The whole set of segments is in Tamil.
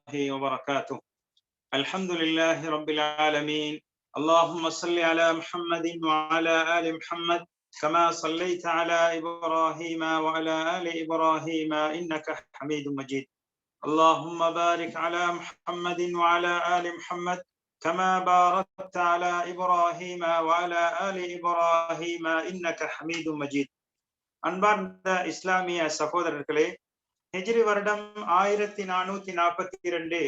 وبركاته. الحمد لله رب العالمين. اللهم صل على محمد وعلى آل محمد كما صليت على إبراهيم وعلى آل إبراهيم إنك حميد مجيد. اللهم بارك على محمد وعلى آل محمد كما باركت على إبراهيم وعلى آل إبراهيم إنك حميد مجيد. அன்பார்ந்த இஸ்லாமிய சகோதரர்களே, ஹிஜ்ரி வருடம் 1442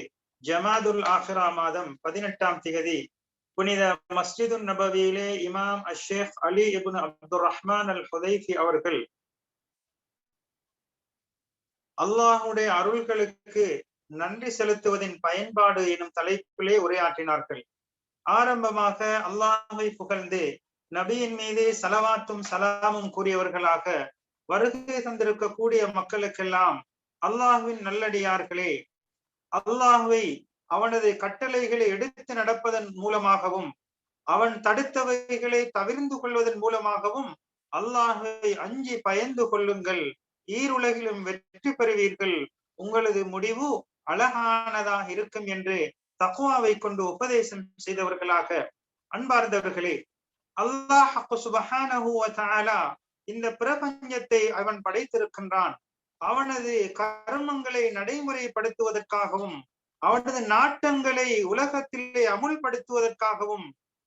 ஜமாதுல் ஆஹிரா மாதம் 18ஆம் திகதி புனித மஸ்ஜிது நபவியிலே இமாம் அஷேக் அலி இப்னு அப்துர் ரஹ்மான் அல் ஹுதைஃபி அவர்கள் அல்லாஹுடைய அருள்களுக்கு நன்றி செலுத்துவதின் பயன்பாடு எனும் தலைப்பிலே உரையாற்றினார்கள். ஆரம்பமாக அல்லாஹை புகழ்ந்து நபியின் மீது சலவாத்தும் சலாமும் கூறியவர்களாக வருகை தந்திருக்கக்கூடிய மக்களுக்கெல்லாம், அல்லாஹுவின் நல்லடியார்களே, அல்லாஹுவை அவனது கட்டளைகளை எடுத்து நடப்பதன் மூலமாகவும் அவன் தடுத்தவைகளை தவிர்ந்து கொள்வதன் மூலமாகவும் அல்லாஹுவை அஞ்சி பயந்து கொள்ளுங்கள், ஈருலகிலும் வெற்றி பெறுவீர்கள், உங்களது முடிவு அழகானதாக இருக்கும் என்று தக்வாவை கொண்டு உபதேசம் செய்தவர்களாக, அன்பார்ந்தவர்களே, அல்லாஹ் சுப்ஹானஹு வ தஆலா இந்த பிரபஞ்சத்தை அவன் படைத்திருக்கின்றான். அவனது கர்மங்களை நடைமுறைப்படுத்துவதற்காகவும் அவனது நாட்டங்களை உலகத்திலே அமுல்படுத்துவதற்காகவும்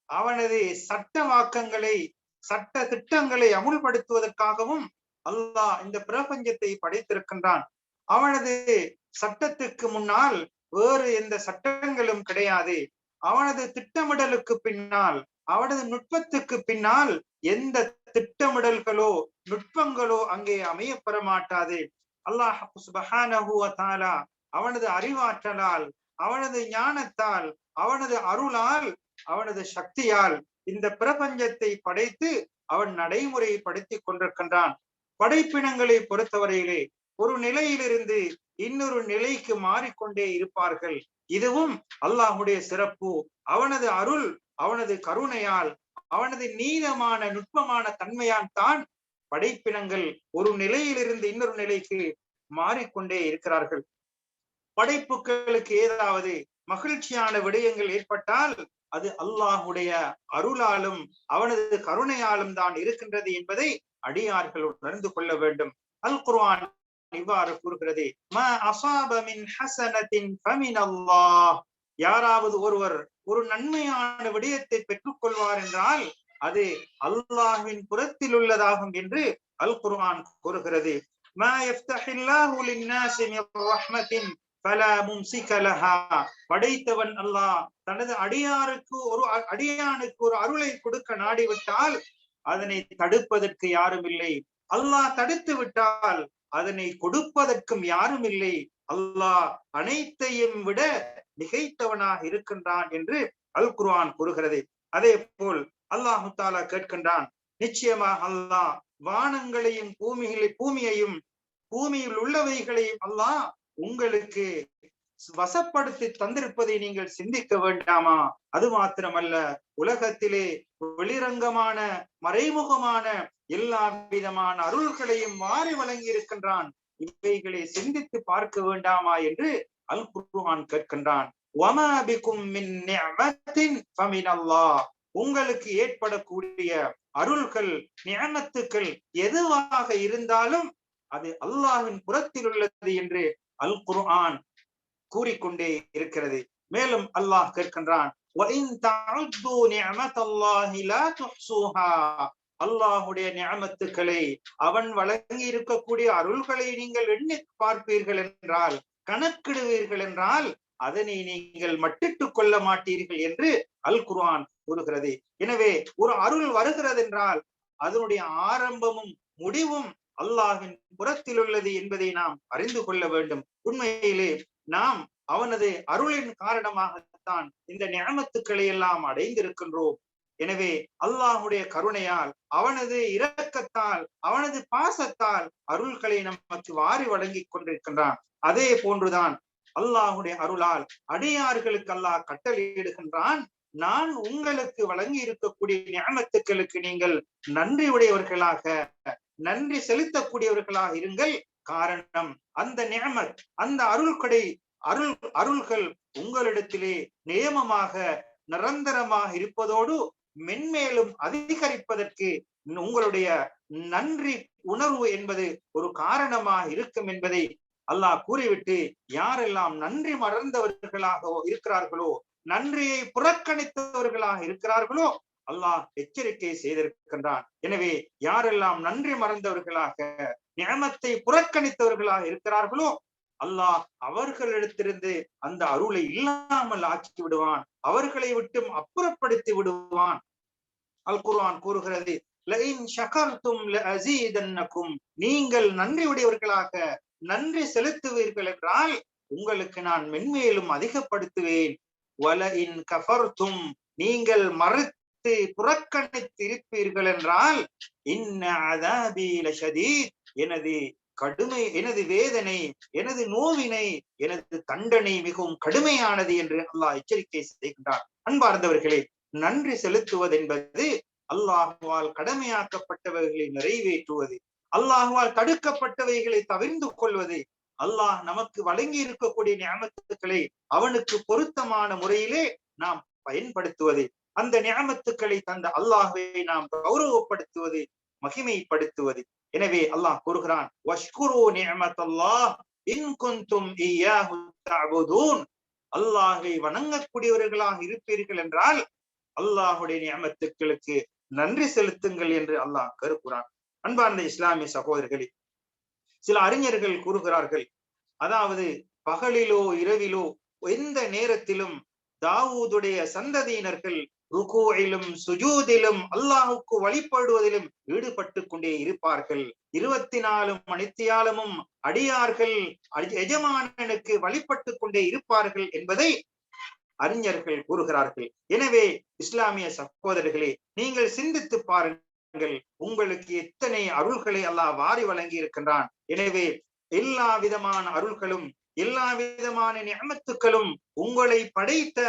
அவனது சட்ட வாக்கங்களை சட்ட திட்டங்களை அமுல்படுத்துவதற்காகவும் அல்லாஹ் இந்த பிரபஞ்சத்தை படைத்திருக்கின்றான். அவனது சட்டத்துக்கு முன்னால் வேறு எந்த சட்டங்களும் கிடையாது. அவனது திட்டமிடலுக்கு பின்னால், அவனது நுட்பத்துக்கு பின்னால் எந்த திட்டமிடல்களோ நுட்பங்களோ அங்கே அமையப்பெற மாட்டாது. அல்லாஹ் சுப்ஹானஹு வ தஆலா அவனது அறிவாற்றலால், அவனது ஞானத்தால், அவனது அருளால், அவனது சக்தியால் இந்த பிரபஞ்சத்தை படைத்து அவன் நடைமுறைப்படுத்தி கொண்டிருக்கின்றான். படைப்பினங்களை பொறுத்தவரையிலே ஒரு நிலையிலிருந்து இன்னொரு நிலைக்கு மாறிக்கொண்டே இருப்பார்கள். இதுவும் அல்லாஹுடைய சிறப்பு. அவனது அருள், அவனது கருணையால், அவனது நீதமான நுட்பமான தன்மையால் தான் படைப்பினங்கள் ஒரு நிலையிலிருந்து இன்னொரு நிலைக்கு மாறிக்கொண்டே இருக்கிறார்கள். படைப்புகளுக்கு ஏதாவது மகிழ்ச்சியான விடயங்கள் ஏற்பட்டால் அது அல்லாஹுடைய அருளாலும் அவனது கருணையாலும் தான் இருக்கின்றது என்பதை அடியார்கள் உணர்ந்து கொள்ள வேண்டும். அல் குர்ஆன் இவ்வாறு கூறுகிறது, மா அஸாப மின் ஹஸனத்தின் ஃபமினல்லாஹ். யாராவது ஒருவர் ஒரு நன்மையான விடயத்தை பெற்றுக் கொள்வார் என்றால் அது அல்லாஹ்வின் புறத்தில் உள்ளதாகும் என்று அல் குர்ஆன் கூறுகிறது. மா யஃப்தஹில்லாஹு லின்னாஸி மிர் ரஹ்மத்தின் ஃபலா மும்சிக லஹா. படைத்தவன் அல்லாஹ் தனது அடியானுக்கு ஒரு அருளை கொடுக்க நாடிவிட்டால் அதனை தடுப்பதற்கு யாரும் இல்லை. அல்லாஹ் தடுத்து விட்டால் அதனை கொடுப்பதற்கும் யாரும் இல்லை. அல்லாஹ் அனைத்தையும் விட மிகைத்தவனாக இருக்கின்றான் என்று அல் குர்ஆன் கூறுகிறது. அதே போல் அல்லாஹு தஆலா கேட்கின்றான், நிச்சயமாக அல்லாஹ் வானங்களையும் பூமியையும் பூமியில் உள்ளவைகளையும் அல்லாஹ் உங்களுக்கு வசப்படுத்தி தந்திருப்பதை நீங்கள் சிந்திக்க வேண்டாமா? அது மாத்திரமல்ல, உலகத்திலே வெளிரங்கமான மறைமுகமான எல்லா விதமான அருள்களையும் மாறி வழங்கி இருக்கின்றான். இவைகளை சிந்தித்து பார்க்க வேண்டாமா என்று அல் குர்ஆன் கேட்கின்றான். வமா பிகும் மின் நிஅமத்தின் ஃபமினல்லாஹ். உங்களுக்கு ஏற்படக்கூடிய அருள்கள், நிஅமத்துக்கள் எதுவாக இருந்தாலும் அது அல்லாஹ்வின் புறத்தில் உள்ளது என்று அல் குர்ஆன் கூறிக்கொண்டே இருக்கிறது. மேலும் அல்லாஹ் கேட்கின்றான், வ இன் தஅது நிஅமத்தல்லாஹி லா துஹ்ஸூஹா. அல்லாஹுடைய நிஅமத்துக்களை, அவன் வழங்கி இருக்கக்கூடிய அருள்களை நீங்கள் எண்ணி பார்ப்பீர்கள் என்றால், கணக்கிடுவீர்கள் என்றால் அதனை நீங்கள் மட்டிட்டுக் கொள்ள மாட்டீர்கள் என்று அல் குர்ஆன் கூறுகிறது. எனவே ஒரு அருள் வருகிறது என்றால் அதனுடைய ஆரம்பமும் முடிவும் அல்லாஹ்வின் புறத்தில் உள்ளது என்பதை நாம் அறிந்து கொள்ள வேண்டும். உண்மையிலே நாம் அவனது அருளின் காரணமாகத்தான் இந்த நிஅமத்துக்களை எல்லாம் அடைந்திருக்கின்றோம். எனவே அல்லாஹுடைய கருணையால், அவனது இரக்கத்தால், அவனது பாசத்தால் அருள்களை நமக்கு வாரி வழங்கி கொண்டிருக்கின்றான். அதே போன்றுதான் அல்லாஹுடைய அருளால் அடியார்களுக்கு அல்லாஹ் கட்டளையிடுகின்றான், நான் உங்களுக்கு வழங்கி இருக்கக்கூடிய நிஅமத்துக்களுக்கு நீங்கள் நன்றி உடையவர்களாக, நன்றி செலுத்தக்கூடியவர்களாக இருங்கள். காரணம், அந்த நிஅமத், அந்த அருள்கொடை அருள்கள் உங்களிடத்திலே நியமமாக நிரந்தரமாக இருப்பதோடு மென்மேலும் அதிகரிப்பதற்கு உங்களுடைய நன்றி உணர்வு என்பது ஒரு காரணமாக இருக்கும் என்பதை அல்லாஹ் கூறிவிட்டு, யாரெல்லாம் நன்றி மறந்தவர்களாக இருக்கிறார்களோ, நன்றியை புறக்கணித்தவர்களாக இருக்கிறார்களோ அல்லாஹ் எச்சரிக்கை செய்திருக்கின்றான். எனவே யாரெல்லாம் நன்றி மறந்தவர்களாக நியமத்தை புறக்கணித்தவர்களாக இருக்கிறார்களோ அல்லாஹ் அவர்களிடத்திலிருந்து அந்த அருளை இல்லாமல் ஆக்கி விடுவான், அவர்களை விட்டும் அப்புறப்படுத்தி விடுவான். அல் குர்ஆன் கூறுகிறது, நீங்கள் நன்றி உடையவர்களாக நன்றி செலுத்துவீர்கள் என்றால் உங்களுக்கு நான் மென்மேலும் அதிகப்படுத்துவேன். வலஇன் கஃபர்தும், நீங்கள் மறுத்து புறக்கணித்திருப்பீர்கள் என்றால் இன்ன அஸாபி லஷதீத், எனது கடுமை, எனது வேதனை, எனது நோவினை, எனது தண்டனை மிகவும் கடுமையானது என்று அல்லாஹ் எச்சரிக்கை செய்கின்றார். அன்பார்ந்தவர்களே, நன்றி செலுத்துவது என்பது அல்லாஹுவால் கடமையாக்கப்பட்டவைகளை நிறைவேற்றுவது, அல்லாஹுவால் தடுக்கப்பட்டவைகளை தவிர்த்து கொள்வது, அல்லாஹ் நமக்கு வழங்கி இருக்கக்கூடிய நியமத்துக்களை அவனுக்கு பொருத்தமான முறையிலே நாம் பயன்படுத்துவது, அந்த நியமத்துக்களை தந்த அல்லாஹ்வை நாம் கௌரவப்படுத்துவது, மகிமைப்படுத்துவது. எனவே அல்லாஹ் கூறுகிறான், வஷ்குரு நிஅமத்தல்லாஹ் இன் குன்தும் இய்யாஹு தஅபுதூன், அல்லாஹ்வை வணங்கக்கூடியவர்களாக இருப்பீர்கள் என்றால் அல்லாஹுடைய நியமத்துக்களுக்கு நன்றி செலுத்துங்கள் என்று அல்லாஹ் கருப்புறான். அன்பார்ந்த இஸ்லாமிய சகோதரர்களே, சில அறிஞர்கள் கூறுகிறார்கள், அதாவது பகலிலோ இரவிலோ எந்த நேரத்திலும் தாவூதுடைய சந்ததியினர்கள் ருகூஇலும் சுஜூதிலும் அல்லாஹுக்கு வழிபடுவதிலும் ஈடுபட்டு கொண்டே இருப்பார்கள். 24 மணித்தியாலமும் அடியார்கள் எஜமானனுக்கு வழிபட்டு கொண்டே இருப்பார்கள் என்பதை அறிஞர்கள் கூறுகிறார்கள். எனவே இஸ்லாமிய சகோதரர்களே, நீங்கள் சிந்தித்து பாருங்கள், உங்களுக்கு எத்தனை அருள்களை அல்லாஹ் வாரி வழங்கி இருக்கின்றான். எனவே எல்லா விதமான அருள்களும் எல்லா விதமான நியமத்துக்களும் உங்களை படைத்த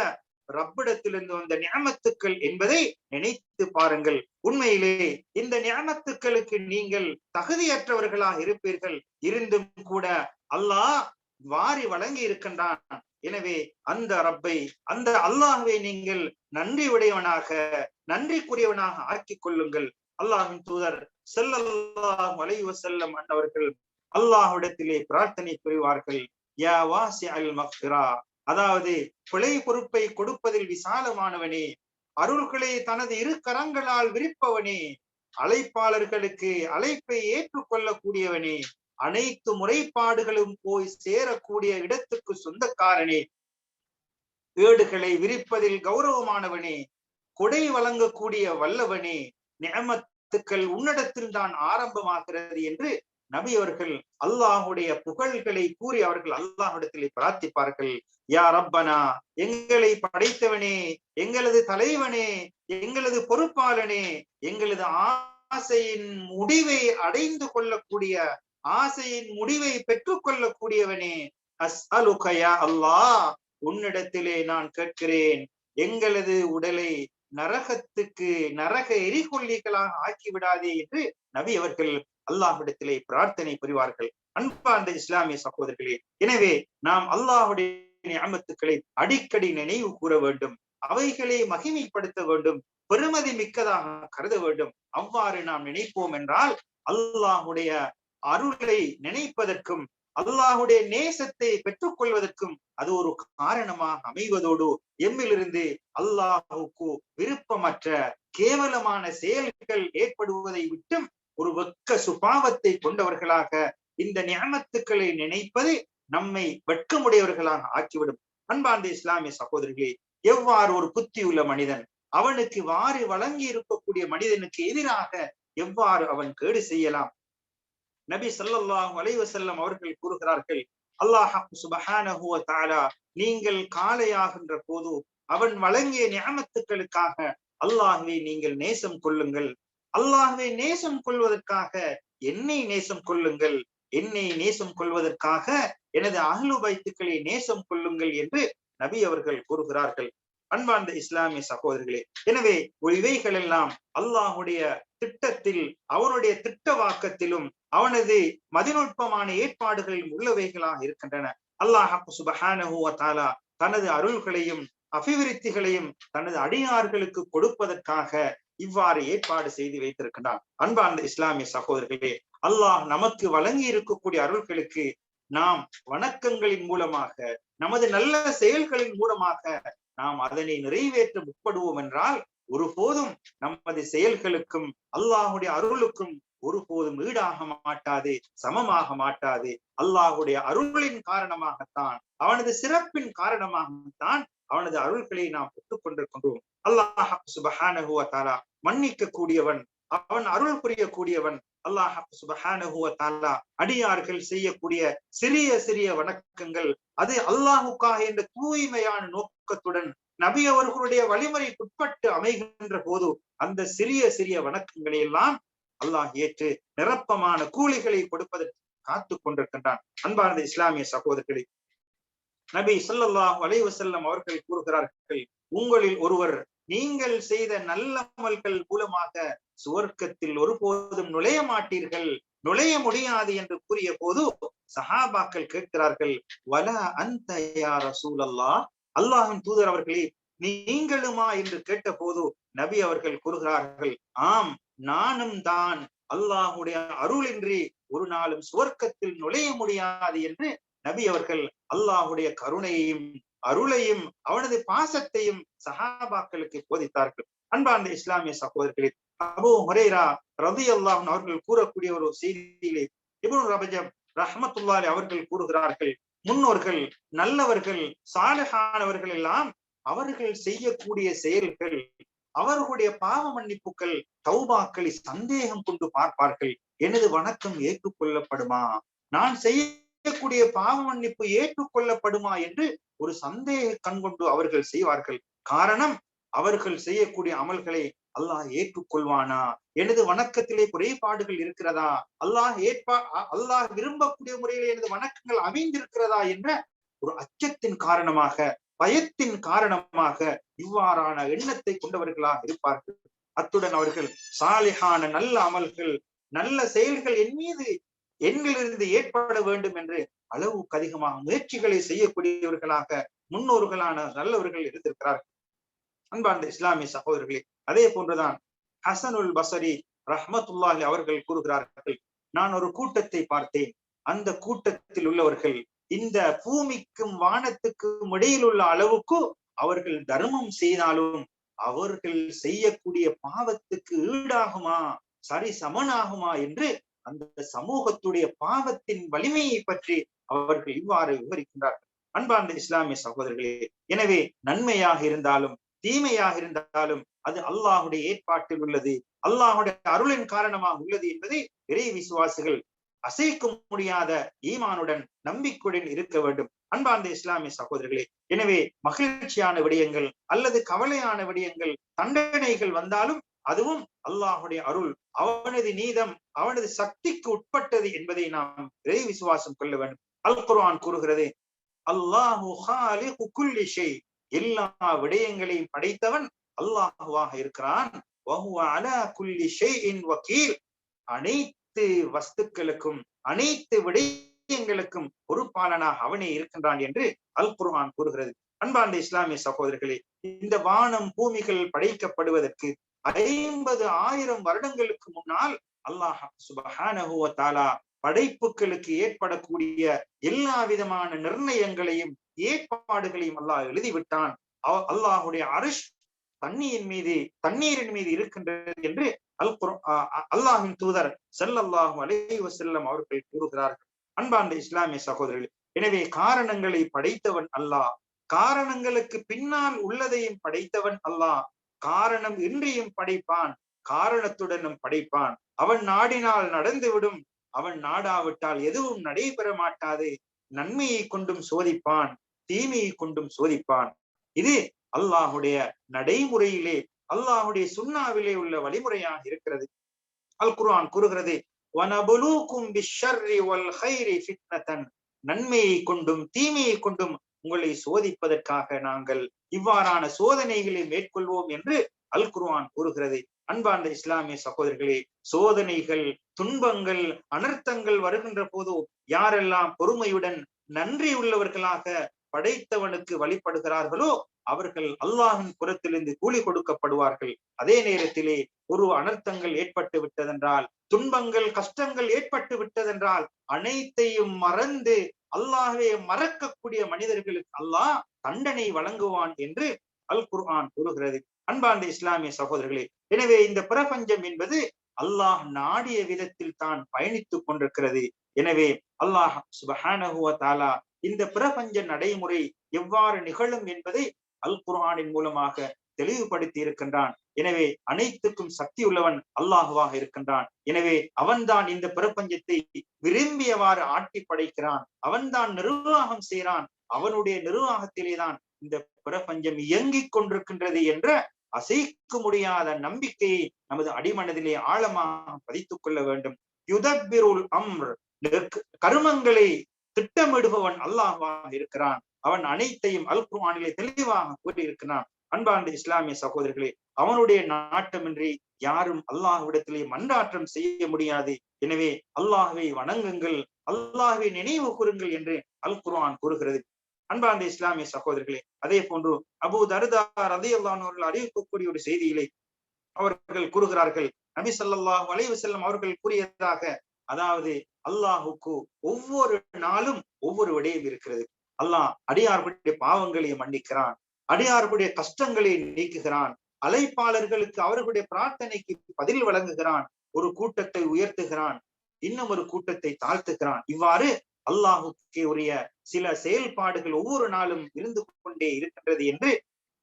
ரப்பிடத்திலிருந்து வந்த நியமத்துக்கள் என்பதை நினைத்து பாருங்கள். உண்மையிலே இந்த நியமத்துக்களுக்கு நீங்கள் தகுதியற்றவர்களாக இருப்பீர்கள், இருந்தும் கூட அல்லாஹ் வாரி வழங்கி இருக்கின்றான். எனவே அந்த ரப்பை, அந்த அல்லாஹ்வை நீங்கள் நன்றி உடையவனாக நன்றிக்குரியவனாக ஆக்கிக் கொள்ளுங்கள். அல்லாஹ்வின் தூதர் ஸல்லல்லாஹு அலைஹி வஸல்லம் அவர்கள் அல்லாஹ்விடத்திலே பிரார்த்தனை புரிவார்கள், யா வாசிஅல் மக்ஃபிரா, அதாவது பிழை பொறுப்பை கொடுப்பதில் விசாலமானவனே, அருள்களை தனது இரு கரங்களால் விரிப்பவனே, அழைப்பாளர்களுக்கு அழைப்பை ஏற்றுக்கொள்ளக்கூடியவனே, அனைத்து முறைப்பாடுகளும் போய் சேரக்கூடிய இடத்துக்கு சொந்தக்காரனே, ஏடுகளை விரிப்பதில் கௌரவமானவனே, கொடை வழங்கக்கூடிய வல்லவனே, நியமத்துக்கள் உன்னிடத்தில் தான் ஆரம்பமாகிறது என்று நபி அவர்கள் அல்லாஹுடைய புகழ்களை கூறி அவர்கள் அல்லாஹ்விடத்திலே பிரார்த்திப்பார்கள். யா ரப்பனா, எங்களை படைத்தவனே, எங்களது தலைவனே, எங்களது பொறுப்பாளனே, எங்களது ஆசையின் முடிவை அடைந்து கொள்ளக்கூடிய, ஆசையின் முடிவை பெற்றுக் கொள்ளக்கூடியவனே, அஸ்அலுக யா அல்லாஹ், உன்னிடத்திலே நான் கேட்கிறேன், எங்களது உடலை நரகத்துக்கு, நரக எரிகொல்லிகளாக ஆக்கிவிடாதே என்று நபி அவர்கள் அல்லாஹ்விடத்திலே பிரார்த்தனை புரிவார்கள். அன்பார்ந்த இஸ்லாமிய சகோதரர்களே, எனவே நாம் அல்லாஹுடைய நியமத்துக்களை அடிக்கடி நினைவு கூற வேண்டும், அவைகளை மகிமைப்படுத்த வேண்டும், பெருமதி மிக்கதாக கருத வேண்டும். அவ்வாறு நாம் நினைப்போம் என்றால் அல்லாஹுடைய அருளை நினைப்பதற்கும் அல்லாஹுடைய நேசத்தை பெற்றுக் கொள்வதற்கும் அது ஒரு காரணமாக அமைவதோடு எம்மிலிருந்து அல்லாஹுக்கு விருப்பமற்ற கேவலமான செயல்கள் ஏற்படுவதை விட்டும் ஒரு வெட்க சுபாவத்தை கொண்டவர்களாக இந்த நியமத்துக்களை நினைப்பது நம்மை வெட்கமுடையவர்களாக ஆக்கிவிடும். அன்பார்ந்த இஸ்லாமிய சகோதரர்களே, எவ்வாறு ஒரு புத்தியுள்ள மனிதன் அவனுக்கு வாரி வழங்கி இருக்கக்கூடிய மனிதனுக்கு எதிராக எவ்வாறு அவன் கேடு செய்யலாம்? நபி ஸல்லல்லாஹு அலைஹி வஸல்லம் அவர்கள் கூறுகிறார்கள், அல்லாஹ் சுப்ஹானஹு வ தஆலா நீங்கள் காலையாகின்ற போது அவன் வழங்கிய நியமத்துக்களுக்காக அல்லாஹ்வை நீங்கள் நேசம் கொள்ளுங்கள், அல்லாஹ்வை நேசம் கொள்வதற்காக என்னை நேசம் கொள்ளுங்கள், என்னை நேசம் கொள்வதற்காக எனது அஹ்லு பைத்துக்களை நேசம் கொள்ளுங்கள் என்று நபி அவர்கள் கூறுகிறார்கள். அன்பார்ந்த இஸ்லாமிய சகோதரர்களே, எனவே இவைகள் எல்லாம் அல்லாஹுடைய திட்டத்தில், அவனுடைய திட்ட வாக்கத்திலும் அவனது மதிநுட்பமான ஏற்பாடுகளில் உள்ளவைகளாக இருக்கின்றன. அல்லாஹ் சுப்ஹானஹு வ தஆலா தனது அருள்களையும் அபிவிருத்திகளையும் தனது அடியார்களுக்கு கொடுப்பதற்காக இவ்வாறு ஏற்பாடு செய்து வைத்திருக்கின்றான். அன்பார்ந்த இஸ்லாமிய சகோதரர்களே, அல்லாஹ் நமக்கு வழங்கி இருக்கக்கூடிய அருள்களுக்கு நாம் வணக்கங்களின் மூலமாக, நமது நல்ல செயல்களின் மூலமாக நாம் அதனை நிறைவேற்ற முற்படுவோம் என்றால் ஒருபோதும் நமது செயல்களுக்கும் அல்லாஹுடைய அருளுக்கும் ஒருபோதும் ஈடாக மாட்டாது, சமமாக மாட்டாது. அல்லாஹுடைய அருளின் காரணமாகத்தான், அவனது சிறப்பின் காரணமாகத்தான் அவனது அருள்களை நாம் பெற்றுக் கொண்டிருக்கின்றோம். அல்லாஹ் சுப்ஹானஹு வ தஆலா மன்னிக்க கூடியவன், அவன் அருள் புரியக்கூடியவன். அல்லாஹ் சுப்ஹானஹு வ தஆலா அடியார்கள் செய்யக்கூடிய சிறிய சிறிய வணக்கங்கள், அது அல்லாஹுக்காக என்ற தூய்மையான நோக்கத்துடன் நபி அவர்களுடைய வழிமுறைக்குட்பட்டு அமைகின்ற போது அந்த சிறிய சிறிய வணக்கங்களை எல்லாம் அல்லாஹ் ஏற்று நிரப்பமான கூலிகளை கொடுப்பதற்கு காத்துக் கொண்டிருக்கின்றான். அன்பார்ந்த இஸ்லாமிய சகோதரர்களே, நபி ஸல்லல்லாஹு அலைஹி வஸல்லம் அவர்கள் கூறுகிறார்கள், உங்களில் ஒருவர் நீங்கள் செய்த நல்ல அமல்கள் மூலமாக சுவர்க்கத்தில் ஒருபோதும் நுழைய மாட்டீர்கள், நுழைய முடியாது என்று கூறிய போது சஹாபாக்கள் கேட்கிறார்கள், வலா அன்த யா ரசூலல்லாஹ், அல்லாஹ்வின் தூதர் அவர்களே நீங்களுமா என்று கேட்ட போது நபி அவர்கள் கூறுகிறார்கள், ஆம் நானும் தான். அல்லாஹுடைய அருளின்றி ஒரு நாளும் சுவர்க்கத்தில் நுழைய முடியாது என்று நபி அவர்கள் அல்லாஹுடைய கருணையையும் அருளையும் அவனது பாசத்தையும் சஹாபாக்களுக்கு போதித்தார்கள். அன்பார்ந்த இஸ்லாமிய சகோதரர்களே, அபூ ஹுரைரா ரலியல்லாஹு அன்ஹு அவர்கள் கூறக்கூடிய ஒரு செய்தியிலே இப்னு ரஜப் ரஹ்மத்துல்லாஹி அவர்கள் கூறுகிறார்கள், முன்னோர்கள் நல்லவர்கள் சாலிஹானவர்கள் எல்லாம் அவர்கள் செய்யக்கூடிய செயல்கள், அவர்களுடைய பாவ மன்னிப்புகள், தௌபாக்களை சந்தேகம் கொண்டு பார்ப்பார்கள். எனது வணக்கம் ஏற்றுக்கொள்ளப்படுமா, நான் செய்யக்கூடிய பாவ மன்னிப்பு ஏற்றுக்கொள்ளப்படுமா என்று ஒரு சந்தேக கண் கொண்டு அவர்கள் செய்வார்கள். காரணம், அவர்கள் செய்யக்கூடிய அமல்களை அல்லாஹ் ஏற்றுக்கொள்வானா, எனது வணக்கத்திலே குறைபாடுகள் இருக்கிறதா, அல்லாஹ் விரும்பக்கூடிய முறையிலே எனது வணக்கங்கள் அமைந்திருக்கிறதா என்ற ஒரு அச்சத்தின் காரணமாக, பயத்தின் காரணமாக இவ்வாறான எண்ணத்தை கொண்டவர்களாக இருப்பார்கள். அத்துடன் அவர்கள் சாலிஹான நல்ல அமல்கள், நல்ல செயல்கள் என் மீது எண்ணிலிருந்து ஏற்பட வேண்டும் என்று அளவுக்கு அதிகமாக முயற்சிகளை செய்யக்கூடியவர்களாக முன்னோர்களான நல்லவர்கள் இருந்திருக்கிறார்கள். அன்பார்ந்த இஸ்லாமிய சகோதரர்களே, அதே போன்றுதான் ஹசனுல் பஸரி ரஹ்மத்துல்லாஹி அவர்கள் கூறுகிறார்கள், நான் ஒரு கூட்டத்தை பார்த்தேன். அந்த கூட்டத்தில் உள்ளவர்கள் இந்த பூமிக்கும் வானத்துக்கும் இடையில் உள்ள அளவுக்கு அவர்கள் தர்மம் செய்தாலும் அவர்கள் செய்யக்கூடிய பாவத்துக்கு ஈடாகுமா, சரி சமனாகுமா என்று அந்த சமூகத்துடைய பாவத்தின் வலிமையை பற்றி அவர்கள் இவ்வாறு விவரிக்கின்றார்கள். அன்பார்ந்த இஸ்லாமிய சகோதரர்களே, எனவே நன்மையாக இருந்தாலும் தீமையாக இருந்தாலும் அது அல்லாஹுடைய ஏற்பாட்டில் உள்ளது, அல்லாஹுடைய அருளின் காரணமாக உள்ளது என்பதை இறை விசுவாசிகள் அசைக்க முடியாத ஈமானுடன் நம்பிக்கையுடன் இருக்க வேண்டும். அன்பார்ந்த இஸ்லாமிய சகோதரர்களே, எனவே மகிழ்ச்சியான விடயங்கள் அல்லது கவலையான விடயங்கள், தண்டனைகள் வந்தாலும் அதுவும் அல்லாஹுடைய அருள், அவனது நீதம், அவனது சக்திக்கு உட்பட்டது என்பதை நாம் இறை விசுவாசம் கொள்ள வேண்டும். அல் குர்ஆன் கூறுகிறது, அல்லாஹு ஹாலிகு குல்லி ஷை, எல்லா விடயங்களையும் படைத்தவன் அல்லாஹுவாக இருக்கிறான். வஹுவ அலா குல்லி ஷைஇன் வகீல், அனைத்து வஸ்துக்களுக்கும் அனைத்து விடயங்களுக்கும் பொறுப்பாளனாக அவனே இருக்கின்றான் என்று அல் குர்ஆன் கூறுகிறது. அன்பார்ந்த இஸ்லாமிய சகோதரர்களே, இந்த வானம் பூமிகள் படைக்கப்படுவதற்கு 50,000 வருடங்களுக்கு முன்னால் அல்லாஹ் சுப்ஹானஹு வ தஆலா படைப்புகளுக்கு ஏற்படக்கூடிய எல்லா விதமான நிர்ணயங்களையும் ஏற்பாடுகளையும் அல்லாஹ் எழுதிவிட்டான். அல்லாஹுடைய அர்ஷ் தண்ணீரின் மீது இருக்கின்றது என்று அல்லாஹ்வின் தூதர் ஸல்லல்லாஹு அலைஹி வஸல்லம் அவர்கள் கூறுகிறார்கள். அன்பார்ந்த இஸ்லாமிய சகோதரர்களே, எனவே காரணங்களை படைத்தவன் அல்லாஹ், காரணங்களுக்கு பின்னால் உள்ளதையும் படைத்தவன் அல்லாஹ், காரணம் இன்றியும் படைப்பான், காரணத்துடனும் படைப்பான். அவன் நாடினால் நடந்துவிடும், அவன் நாடாவிட்டால் எதுவும் நடைபெற மாட்டாது. நன்மையை கொண்டும் சோதிப்பான், தீமையை கொண்டும் சோதிப்பான். இது அல்லாஹுடைய நடைமுறையிலே, அல்லாஹுடைய சுன்னாவிலே உள்ள வழிமுறையாக இருக்கிறது. அல் குர்ஆன் கூறுகிறது, வனபுலூக்கும் பிஷ்ஷர்ரி வல் கைரி ஃபித்னதன், நன்மையை கொண்டும் தீமையை கொண்டும் உங்களை சோதிப்பதற்காக நாங்கள் இவ்வாறான சோதனைகளை மேற்கொள்வோம் என்று அல் குர்ஆன் கூறுகிறது. அன்பார்ந்த இஸ்லாமிய சகோதரர்களே, சோதனைகள், துன்பங்கள், அனர்த்தங்கள் வருகின்ற போது யாரெல்லாம் பொறுமையுடன் நன்றி உள்ளவர்களாக படைத்தவனுக்கு வழிபடுகிறார்களோ அவர்கள் அல்லாஹின் புறத்திலிருந்து கூலி கொடுக்கப்படுவார்கள். அதே நேரத்திலே ஒரு அனர்த்தங்கள் ஏற்பட்டு விட்டதென்றால், துன்பங்கள் கஷ்டங்கள் ஏற்பட்டு விட்டதென்றால் அனைத்தையும் மறந்து அல்லாஹ்வை மறக்கக்கூடிய மனிதர்களுக்கு அல்லாஹ் தண்டனை வழங்குவான் என்று அல் குர்ஆன் கூறுகிறது. அன்பார்ந்த இஸ்லாமிய சகோதரர்களே, எனவே இந்த பிரபஞ்சம் என்பது அல்லாஹ் நாடிய விதத்தில் தான் பயணித்துக் கொண்டிருக்கிறது. எனவே அல்லாஹ் சுப்ஹானஹு வ தஆலா இந்த பிரபஞ்ச நடைமுறை எவ்வாறு நிகழும் என்பதை அல் குர்ஆனின் மூலமாக தெளிவுபடுத்தி இருக்கின்றான். எனவே அனைத்துக்கும் சக்தி உள்ளவன் அல்லாஹுவாக இருக்கின்றான். எனவே அவன்தான் இந்த பிரபஞ்சத்தை விரும்பியவாறு ஆட்டி படைக்கிறான். அவன்தான் நிர்வாகம் செய்கிறான். அவனுடைய நிர்வாகத்திலேதான் இந்த பிரபஞ்சம் இயங்கிக் கொண்டிருக்கின்றது என்ற அசைக்க முடியாத நம்பிக்கையை நமது அடிமனதிலே ஆழமாக பதித்துக் கொள்ள வேண்டும். யுதப்பிருல் அம்ர், கர்மங்களை திட்டமிடுபவன் அல்லாஹ்வாக இருக்கிறான். அவன் அனைத்தையும் அல் குர்ஆனிலே தெளிவாக கூறியிருக்கிறான். அன்பார்ந்த இஸ்லாமிய சகோதரர்களே, அவனுடைய நாட்டமின்றி யாரும் அல்லாஹ்விடத்திலே மன்றாற்றம் செய்ய முடியாது. எனவே அல்லாஹ்வை வணங்குங்கள், அல்லாஹ்வை நினைவு கூறுங்கள் என்று அல் குர்ஆன் கூறுகிறது. அன்பார்ந்த இஸ்லாமிய சகோதரர்களே, அதே போன்று அபூ தர்தா ரலியல்லாஹு அன்ஹு அவர்கள் அறிவிக்கக்கூடிய ஒரு செய்தியிலே அவர்கள் கூறுகிறார்கள், நபி ஸல்லல்லாஹு அலைஹி வஸல்லம் அவர்கள் கூறியதாக, அதாவது அல்லாஹுக்கு ஒவ்வொரு நாளும் ஒவ்வொரு விடயம் இருக்கிறது. அல்லாஹ் அடியார்களுடைய பாவங்களை மன்னிக்கிறான், அடியார்களுடைய கஷ்டங்களை நீக்குகிறான், அழைப்பாளர்களுக்கு அவர்களுடைய பிரார்த்தனைக்கு பதில் வழங்குகிறான், ஒரு கூட்டத்தை உயர்த்துகிறான், இன்னும் ஒரு கூட்டத்தை தாழ்த்துகிறான். இவ்வாறு அல்லாஹுக்கு உரிய சில செயல்பாடுகள் ஒவ்வொரு நாளும் இருந்து கொண்டே இருக்கின்றது என்று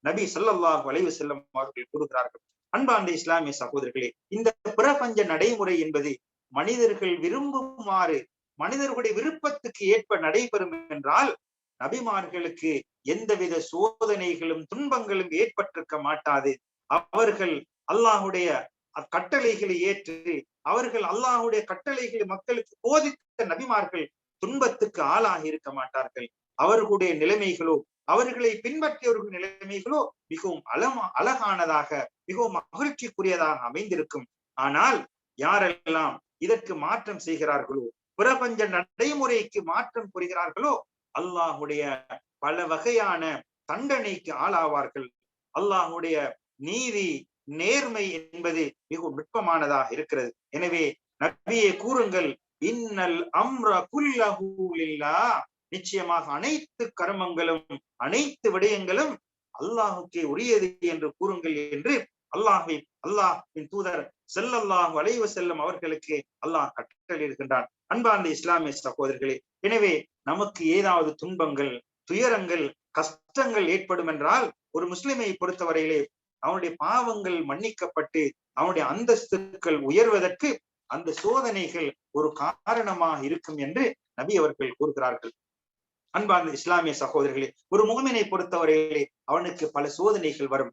நபி ஸல்லல்லாஹு அலைஹி வஸல்லம் அவர்கள் கூறுகிறார்கள். அன்பார்ந்த இஸ்லாமிய சகோதரர்களே, இந்த பிரபஞ்ச நடைமுறை என்பது மனிதர்கள் விரும்புமாறு, மனிதர்களுடைய விருப்பத்துக்கு ஏற்ப நடைபெறும் என்றால் நபிமார்களுக்கு எந்தவித சோதனைகளும் துன்பங்களும் ஏற்பட்டிருக்க மாட்டாது. அவர்கள் அல்லாஹுடைய கட்டளைகளை ஏற்று, அவர்கள் அல்லாஹுடைய கட்டளைகளை மக்களுக்கு போதித்த நபிமார்கள் துன்பத்துக்கு ஆளாகி இருக்க மாட்டார்கள். அவர்களுடைய நிலைமைகளோ, அவர்களை பின்பற்றியவர்கள் நிலைமைகளோ மிகவும் அழகானதாக, மிகவும் மகிழ்ச்சிக்குரியதாக அமைந்திருக்கும். ஆனால் யாரெல்லாம் இதற்கு மாற்றம் செய்கிறார்களோ, பிரபஞ்ச நடைமுறைக்கு மாற்றம் புரிகிறார்களோ, அல்லாஹுடைய பல வகையான தண்டனைக்கு ஆளாவார்கள். அல்லாஹுடைய நீதி நேர்மை என்பது மிகவும் நுட்பமானதாக இருக்கிறது. எனவே நபியே கூறுங்கள், இன்னல் அம்ர குல்லஹு லில்லாஹ், நிச்சயமாக அனைத்து கர்மங்களும் அனைத்து விடயங்களும் அல்லாஹுக்கே உரியது என்று கூறுங்கள் என்று அல்லாஹ்வின் தூதர் ஸல்லல்லாஹு அலைஹி வஸல்லம் அவர்களுக்கு அல்லாஹ் கட்டளையிடுகின்றான். அன்பார்ந்த இஸ்லாமிய சகோதரர்களே, எனவே நமக்கு ஏதாவது துன்பங்கள், துயரங்கள், கஷ்டங்கள் ஏற்படும் என்றால் ஒரு முஸ்லிமை பொறுத்தவரையிலே அவனுடைய பாவங்கள் மன்னிக்கப்பட்டு அவனுடைய அந்தஸ்துக்கள் உயர்வதற்கு அந்த சோதனைகள் ஒரு காரணமாக இருக்கும் என்று நபி அவர்கள் கூறுகிறார்கள். அன்பார்ந்த இஸ்லாமிய சகோதரர்களே, ஒரு முஃமினை பொறுத்தவரையிலே அவனுக்கு பல சோதனைகள் வரும்.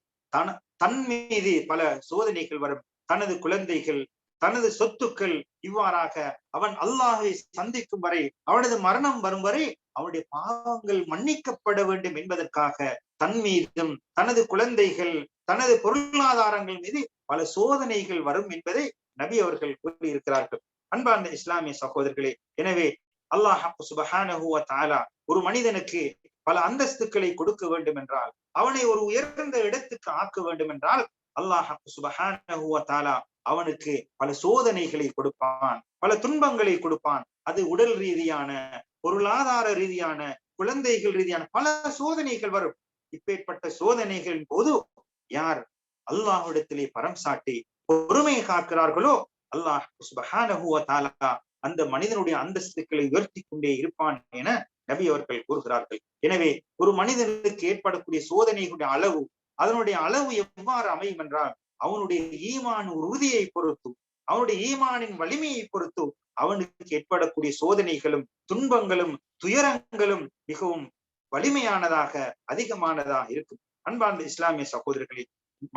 தன் மீது பல சோதனைகள் வரும். தனது குழந்தைகள், தனது சொத்துக்கள், இவ்வாறாக அவன் அல்லாஹை சந்திக்கும் வரை, அவனது மரணம் வரும் வரை அவனுடைய பாவங்கள் மன்னிக்கப்பட வேண்டும் என்பதற்காக தன் மீதும் தனது குழந்தைகள், தனது பொருளாதாரங்கள் மீது பல சோதனைகள் வரும் என்பதை நபி அவர்கள் கூறியிருக்கிறார்கள். அன்பார்ந்த இஸ்லாமிய சகோதரர்களே, எனவே அல்லாஹ் சுப்ஹானஹு வ தஆலா ஒரு மனிதனுக்கு பல அந்தஸ்துக்களை கொடுக்க வேண்டும் என்றால், அவனை ஒரு உயர்ந்த இடத்துக்கு ஆக்க வேண்டும் என்றால் அல்லாஹ் சுப்ஹானஹு வ தஆலா அவனுக்கு பல சோதனைகளை கொடுப்பான், பல துன்பங்களை கொடுப்பான். அது உடல் ரீதியான, பொருளாதார ரீதியான, குழந்தைகள் ரீதியான பல சோதனைகள் வரும். இப்பேற்பட்ட சோதனைகளின் போது யார் அல்லாஹ்விடத்திலே பரம் சாட்டி பொறுமை காக்கிறார்களோ அல்லாஹ் சுப்ஹானஹு வ தஆலா அந்த மனிதனுடைய அந்தஸ்துக்களை உயர்த்தி கொண்டே இருப்பான் என நபி அவர்கள் கூறுகிறார்கள். எனவே ஒரு மனிதனுக்கு ஏற்படக்கூடிய சோதனைகளுடைய அளவு, அதனுடைய அளவு எவ்வாறு அமையும் என்றால் அவனுடைய ஈமான் உறுதியை பொறுத்து, அவனுடைய ஈமானின் வலிமையை பொறுத்து அவனுக்கு ஏற்படக்கூடிய சோதனைகளும் துன்பங்களும் துயரங்களும் மிகவும் வலிமையானதாக, அதிகமானதாக இருக்கும். அன்பார்ந்த இஸ்லாமிய சகோதரர்களே,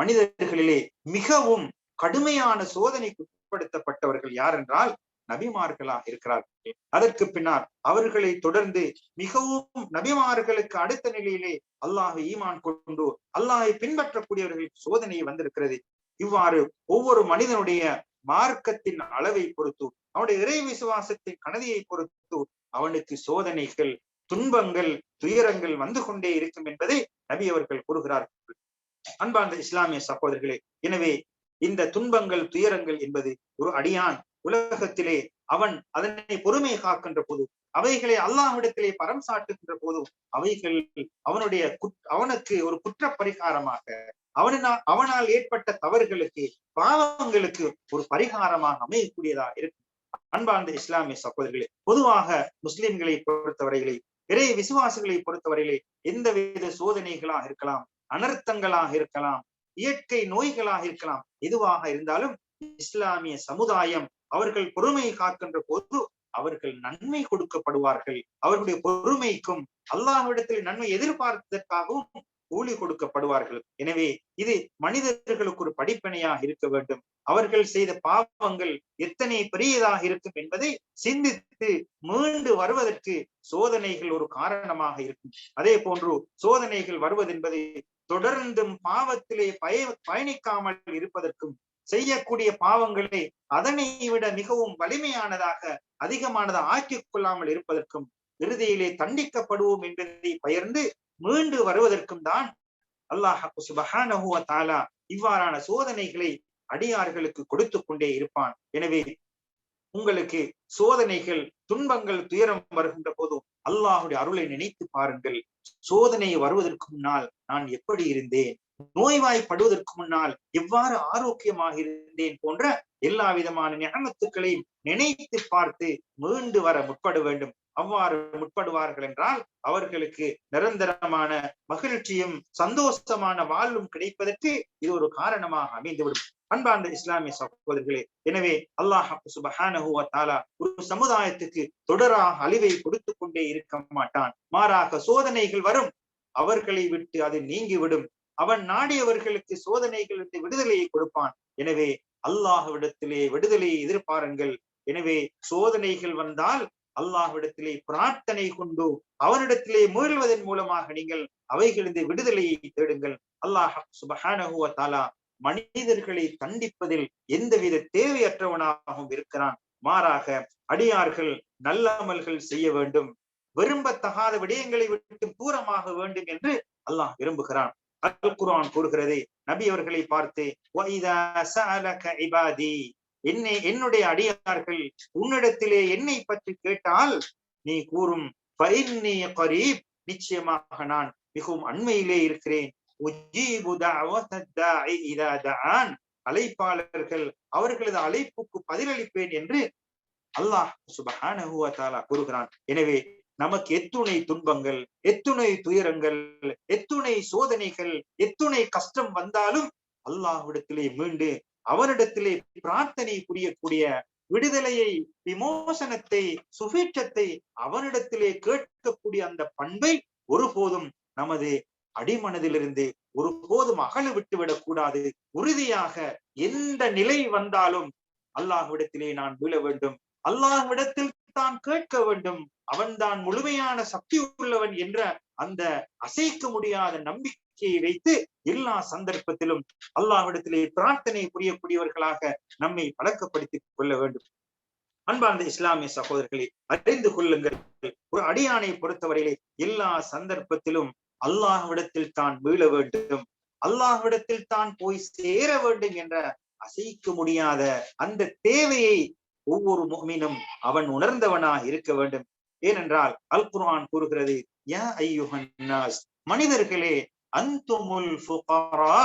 மனிதர்களிலே மிகவும் கடுமையான சோதனைக்கு உட்படுத்தப்பட்டவர்கள் யார் என்றால் நபிமார்களாக இருக்கிறார்கள். அதற்கு பின்னால் அவர்களை தொடர்ந்து மிகவும் நபிமார்களுக்கு அடுத்த நிலையிலே அல்லாஹை ஈமான் கொண்டு அல்லாஹை பின்பற்றக்கூடியவர்களுக்கு சோதனை வந்திருக்கிறது. இவ்வாறு ஒவ்வொரு மனிதனுடைய மார்க்கத்தின் அளவை பொறுத்து, அவனுடைய இறை விசுவாசத்தின் கனதியை பொறுத்து அவனுக்கு சோதனைகள், துன்பங்கள் துயரங்கள் வந்து கொண்டே இருக்கும் என்பதை நபி அவர்கள் கூறுகிறார்கள். அன்பார்ந்த இஸ்லாமிய சகோதரர்களே, எனவே இந்த துன்பங்கள் துயரங்கள் என்பது ஒரு அடியான் உலகத்திலே அவன் அதனை பொறுமை காக்கின்ற போது, அவைகளை அல்லாஹ்விடத்திலே பரம் சாட்டுகின்ற போது, அவைகள் அவனுக்கு ஒரு குற்ற பரிகாரமாக, அவனால் ஏற்பட்ட தவறுகளுக்கு பாவங்களுக்கு ஒரு பரிகாரமாக அமையக்கூடியதாக இருக்கும். அன்பார்ந்த இஸ்லாமிய சகோதரர்களே, பொதுவாக முஸ்லிம்களை பொறுத்தவரையிலே, இறை விசுவாசிகளை பொறுத்தவரையிலே எந்தவித சோதனைகளாக இருக்கலாம், அனர்த்தங்களாக இருக்கலாம், இயற்கை நோய்களாக இருக்கலாம், எதுவாக இருந்தாலும் இஸ்லாமிய சமுதாயம் அவர்கள் பொறுமை காக்கின்ற போது அவர்கள் நன்மை கொடுக்கப்படுவார்கள். அவர்களுடைய பொறுமைக்கும் அல்லாஹ்விடத்தில் நன்மை எதிர்பார்ப்பதற்காகவும் கூலி கொடுக்கப்படுவார்கள். எனவே இது மனிதர்களுக்கு ஒரு படிப்பினையாக இருக்க வேண்டும். அவர்கள் செய்த பாவங்கள் எத்தனை பெரியதாக இருக்கும் என்பதை சிந்தித்து மீண்டு வருவதற்கு சோதனைகள் ஒரு காரணமாக இருக்கும். அதே போன்று சோதனைகள் வருவதென்பது தொடர்ந்தும் பாவத்திலே பயணிக்காமல் இருப்பதற்கும், செய்யக்கூடிய பாவங்களை அதனை விட மிகவும் வலிமையானதாக அதிகமானதாக ஆக்கிக் கொள்ளாமல் இருப்பதற்கும், இறுதியிலே தண்டிக்கப்படுவோம் என்பதை பயந்து மீண்டு வருவதற்கும் தான் அல்லாஹ் சுப்ஹானஹு வ தஆலா இவ்வாறான சோதனைகளை அடியார்களுக்கு கொடுத்து கொண்டே இருப்பான். எனவே உங்களுக்கு சோதனைகள் துன்பங்கள் துயரம் வருகின்ற போதும் அல்லாஹுடைய அருளை நினைத்து பாருங்கள். சோதனை வருவதற்கு முன்னால் நான் எப்படி இருந்தேன், நோய்வாய்ப்படுவதற்கு முன்னால் எவ்வாறு ஆரோக்கியமாக இருந்தேன் போன்ற எல்லா விதமான நியமத்துக்களையும் நினைத்து பார்த்து மீண்டு வர முற்பட வேண்டும். அவ்வாறு முற்படுவார்கள் என்றால் அவர்களுக்கு நிரந்தரமான மகிழ்ச்சியும் சந்தோஷமான வாழ்வும் கிடைப்பதற்கு இது ஒரு காரணமாக அமைந்துவிடும். அன்பார்ந்த இஸ்லாமிய சகோதரர்களே, எனவே அல்லாஹ் சுப்ஹானஹு வ தஆலா ஒரு சமுதாயத்துக்கு தொடராக அழிவை கொடுத்து கொண்டே இருக்க மாட்டான். மாறாக சோதனைகள் வரும், அவர்களை விட்டு அது நீங்கிவிடும். அவன் நாடியவர்களுக்கு சோதனைகளுக்கு விடுதலையை கொடுப்பான். எனவே அல்லாஹ்விடத்திலே விடுதலையை எதிர்பாருங்கள். எனவே சோதனைகள் வந்தால் அல்லாஹ்விடத்திலே பிரார்த்தனை கொண்டு அவனிடத்திலே மீள்வதன் மூலமாக நீங்கள் அவைகளிலிருந்து விடுதலையை தேடுங்கள். அல்லாஹ் சுப்ஹானஹு வ தஆலா மனிதர்களை தண்டிப்பதில் எந்தவித தேவையற்றவனாகவும் இருக்கிறான். மாறாக அடியார்கள் நல்ல அமல்கள் செய்ய வேண்டும், விரும்பத்தகாத விடயங்களை விட்டு தூரமாக வேண்டும் என்று அல்லாஹ் விரும்புகிறான். அல் குர்ஆன் கூறுகிறது, நபி அவர்களை பார்த்து, வஇதா ஸஅலக இபாதி, என்னுடைய அடியார்கள் உன்னிடத்திலே என்னை பற்றி கேட்டால் நீ கூறும், ஃபஇன்னி கரீப், நிச்சயமாக நான் மிகவும் அண்மையிலே இருக்கிறேன். உஜீபு தஅவத தாஇ இதா தஆன், அழைப்பாளர்கள் அவர்களது அழைப்புக்கு பதிலளிப்பேன் என்று அல்லாஹ் சுப்ஹானஹு வ தஆலா கூறுகிறான். எனவே நமக்கு எத்துணை துன்பங்கள், எத்துணை துயரங்கள், எத்துணை சோதனைகள், எத்துணை கஷ்டம் வந்தாலும் அல்லாஹ்விடத்திலே மீண்டு அவனிடத்திலே பிரார்த்தனை புரியக்கூடிய விடுதலையை, விமோசனத்தை, சுபீட்சத்தை அவனிடத்திலே கேட்கக்கூடிய அந்த பண்பை ஒருபோதும் நமது அடிமனதிலிருந்து ஒருபோதும் அகல விட்டு விடக் கூடாது. உறுதியாக எந்த நிலை வந்தாலும் அல்லாஹ்விடத்திலே நான் விழ வேண்டும், அல்லாஹ்விடத்தில் தான் கேட்க வேண்டும், அவன்தான் முழுமையான சக்தி உள்ளவன் என்ற அந்த அசைக்க முடியாத நம்பிக்கையை வைத்து எல்லா சந்தர்ப்பத்திலும் அல்லாஹ்விடத்திலே பிரார்த்தனை புரியக்கூடியவர்களாக நம்மை பழக்கப்படுத்திக் கொள்ள வேண்டும். அன்பார்ந்த இஸ்லாமிய சகோதரர்களை அறிந்து கொள்ளுங்கள், ஒரு அடியானை பொறுத்தவரையிலே எல்லா சந்தர்ப்பத்திலும் அல்லாஹ்விடத்தில் தான் மீள வேண்டும், அல்லாஹ்விடத்தில் தான் போய் சேர வேண்டும் என்ற அசைக்க முடியாத அந்த தேவையை ஒவ்வொரு முஃமினும் அவன் உணர்ந்தவனாக இருக்க வேண்டும். ஏனென்றால் அல் குர்ஆன் கூறுகிறது, யா அய்யுஹன் நாஸ், மனிதர்களே, அன்துமுல் ஃபுகரா,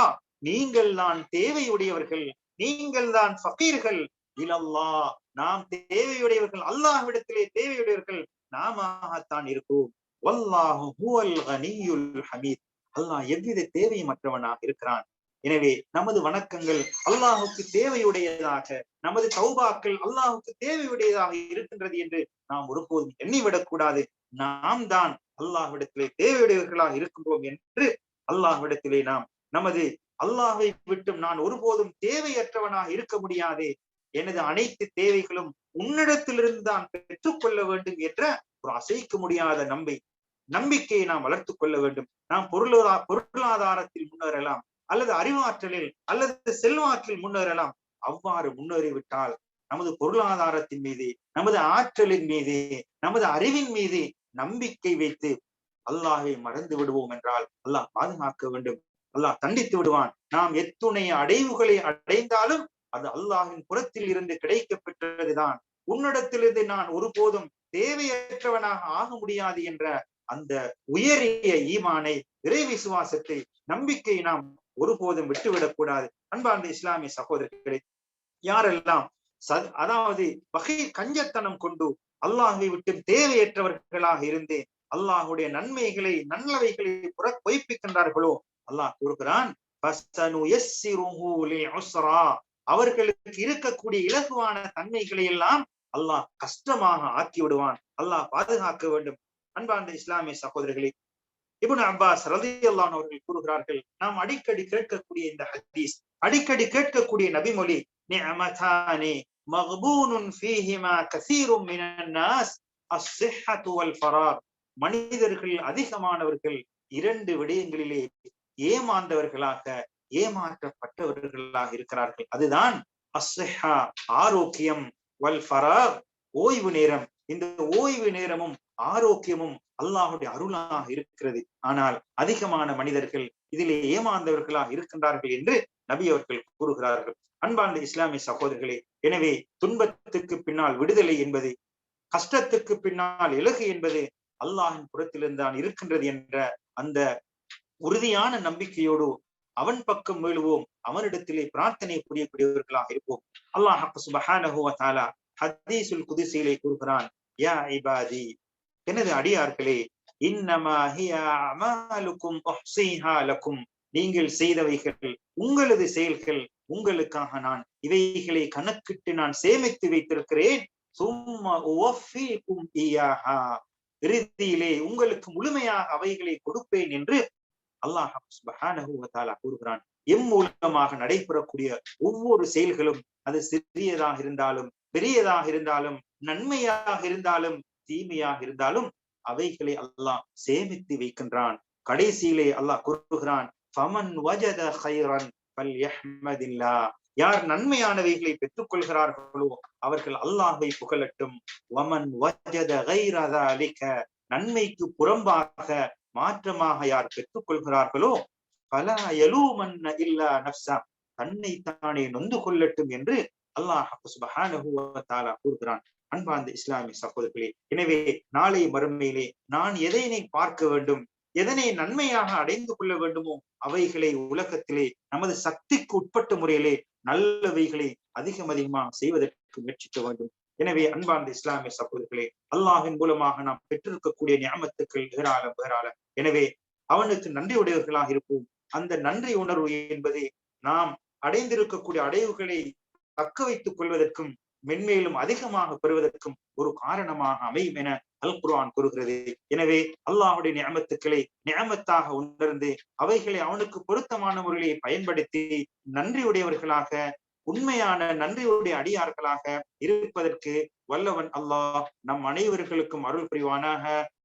நீங்கள் தான் தேவையுடையவர்கள், நீங்கள் தான் ஃபகீர்கள், இலல்லாஹ், நாம் தேவையுடையவர்கள், அல்லாஹ்விடத்திலே தேவையுடையவர்கள் நாமத்தான் இருக்கோம். வல்லாஹு ஹுவல் கனியுல் ஹமீத், அல்லாஹ் எவ்வித தேவையற்றவனாக இருக்கிறான். எனவே நமது வணக்கங்கள் அல்லாஹுக்கு தேவையுடையதாக, நமது தௌபாக்கள் அல்லாஹுக்கு தேவையுடையதாக இருக்கின்றது என்று நாம் ஒருபோதும் எண்ணிவிடக் கூடாது. நாம் தான் அல்லாஹ்விடத்திலே தேவையுடையவர்களாக இருக்கின்றோம் என்று அல்லாஹ்விடத்திலே நாம் நமது அல்லாஹை விட்டும் நான் ஒருபோதும் தேவையற்றவனாக இருக்க முடியாது, எனது அனைத்து தேவைகளும் உன்னிடத்திலிருந்து தான் பெற்றுக்கொள்ள வேண்டும் என்ற ஒரு அசைக்க முடியாத நம்பிக்கையை நாம் வளர்த்துக் கொள்ள வேண்டும். நாம் பொருளாதாரத்தில் முன்னேறலாம், அல்லது அறிவாற்றலில் அல்லது செல்வாக்கில் முன்னேறலாம். அவ்வாறு முன்னேறிவிட்டால் நமது பொருளாதாரத்தின் மீது, நமது ஆற்றலின் மீது, நமது அறிவின் மீது நம்பிக்கை வைத்து அல்லாஹை மறந்து விடுவோம் என்றால் அல்லாஹ் பாதுகாக்க வேண்டும். அல்லாஹ் தண்டித்து விடுவான். நாம் எத்துணை அடைவுகளை அடைந்தாலும் அது அல்லாஹின் புறத்தில் இருந்து கிடைக்க பெற்றதுதான். உன்னிடத்திலிருந்து நான் ஒருபோதும் தேவையற்றவனாக ஆக முடியாது என்ற அந்த உயரிய ஈமானை, இறை விசுவாசத்தை, நம்பிக்கையை நாம் ஒருபோதும் விட்டுவிடக் கூடாது. அன்பார்ந்த இஸ்லாமிய சகோதரர்களே, யாரெல்லாம் அதாவது வகை கஞ்சத்தனம் கொண்டு அல்லாஹை விட்டு தேவையற்றவர்களாக இருந்து அல்லாஹுடைய நன்மைகளை நல்லவைகளை பொய்ப்பிக்கின்றார்களோ அல்லாஹ் கூறுகிறான், அவர்களுக்கு இருக்கக்கூடிய இலகுவான தன்மைகளை எல்லாம் அல்லாஹ் கஷ்டமாக ஆக்கி விடுவான். அல்லாஹ் பாதுகாக்க வேண்டும். அன்பார்ந்த இஸ்லாமிய சகோதரர்களே, இப்னு அப்பாஸ் ரலியல்லாஹு அன்ஹு அவர்கள் கூறுகிறார்கள், நாம் அடிக்கடி கேட்கக்கூடிய இந்த ஹதீஸ், அடிக்கடி கேட்கக்கூடிய நபிமொழி, நிஅமதானி மக்பூனுன் ஃபீஹிமா கஸீரும் மினன் நாஸ் அஸ்ஸிஹ்ஹத்து வல் ஃபராக். மனிதர்கள் அதிகமானவர்கள் இரண்டு விடயங்களிலே ஏமாந்தவர்களாக, ஏமாற்றப்பட்டவர்களாக இருக்கிறார்கள். அதுதான் அஸ்ஸிஹா ஆரோக்கியம், வல் ஃபராக் ஓய்வு நேரம். இந்த ஓய்வு நேரமும் ஆரோக்கியமும் அல்லாஹுடைய அருளாக இருக்கிறது. ஆனால் அதிகமான மனிதர்கள் இதிலே ஏமாந்தவர்களாக இருக்கின்றார்கள் என்று நபி அவர்கள் கூறுகிறார்கள். அன்பார்ந்த இஸ்லாமிய சகோதரர்களே, எனவே துன்பத்துக்கு பின்னால் விடுதலை என்பது, கஷ்டத்துக்கு பின்னால் இலகு என்பது அல்லாஹின் புறத்திலிருந்து தான் இருக்கின்றது என்ற அந்த உறுதியான நம்பிக்கையோடு அவன் பக்கம் மீளுவோம். அவனிடத்திலே பிரார்த்தனை புரியக்கூடியவர்களாக இருப்போம். அல்லாஹ் சுப்ஹானஹு வ தஆலா ஹதீஸுல் குதுஸிலே கூறுகிறான், யா இபாதி, எனது அடியார்களே, இன்னமா ஹிய அமாலுக்கும் உஹ்ஸீஹா லக்கும், நீங்கள் செய்தவைகள், உங்களது செயல்கள், உங்களுக்காக நான் இவைகளை கணக்கிட்டு நான் சேமித்து வைத்திருக்கிறேன். சும்மா உவஃபீகும் இய்யாஹா, இறுதியிலே உங்களுக்கு முழுமையாக அவைகளை கொடுப்பேன் என்று அல்லாஹ் சுப்ஹானஹு வ தஆலா கூறுகிறான். மூலமாக நடைபெறக்கூடிய ஒவ்வொரு செயல்களும், அது சிறியதாக இருந்தாலும் பெரியதாக இருந்தாலும், நன்மையாக இருந்தாலும் தீமையாக இருந்தாலும், அவைகளை அல்லாஹ் சேமித்து வைக்கின்றான். கடைசியிலே அல்லாஹ் கூறுகிறான், ஃபமன் வஜத கைரன் ஃபல்யஹ்மதில்லாஹ், யார் நன்மையானவைகளை பெற்றுக் கொள்கிறார்களோ அவர்கள் அல்லாஹ்வை புகழட்டும். வமன் வஜத கைர ஸாலிக, நன்மைக்கு புறம்பாக மாற்றமாக யார் பெற்றுக் கொள்கிறார்களோ ஃபலா யலூமன்ன இல்லா நஃப்ஸா, தன்னை தானே நொந்து கொள்ளட்டும் என்று அல்லாஹ் சுப்ஹானஹு வ தஆலா கூறுகிறான். அன்பார்ந்த இஸ்லாமிய சகோதரர்களே, எனவே நாளை மறுமையிலே நான் எதனை பார்க்க வேண்டும், எதனை நன்மையாக அடைந்து கொள்ள வேண்டுமோ அவைகளை உலகத்திலே நமது சக்திக்கு உட்பட்ட முறையிலே நல்லவைகளை அதிகமாக செய்வதற்கு முயற்சிக்க வேண்டும். எனவே அன்பார்ந்த இஸ்லாமிய சகோதரர்களே, அல்லாஹின் மூலமாக நாம் பெற்றிருக்கக்கூடிய நிஅமத்துக்கள் ஏராளம். எனவே அவனுக்கு நன்றியுடையவர்களாக இருப்போம். அந்த நன்றி உணர்வு என்பது நாம் அடைந்திருக்கக்கூடிய அடைவுகளை தக்க வைத்துக் கொள்வதற்கும் மென்மேலும் அதிகமாக பெறுவதற்கும் ஒரு காரணமாக அமையும் என அல் குர்ஆன் கூறுகிறது. எனவே அல்லாஹுடைய நிஅமத்துக்களை நிஅமத்தாக உணர்ந்து அவைகளை அவனுக்கு பொருத்தமான முறையை பயன்படுத்தி நன்றியுடையவர்களாக, உண்மையான நன்றியுடைய அடியார்களாக இருப்பதற்கு வல்லவன் அல்லாஹ் நம் அனைவர்களுக்கும் அருள் புரிவானாக.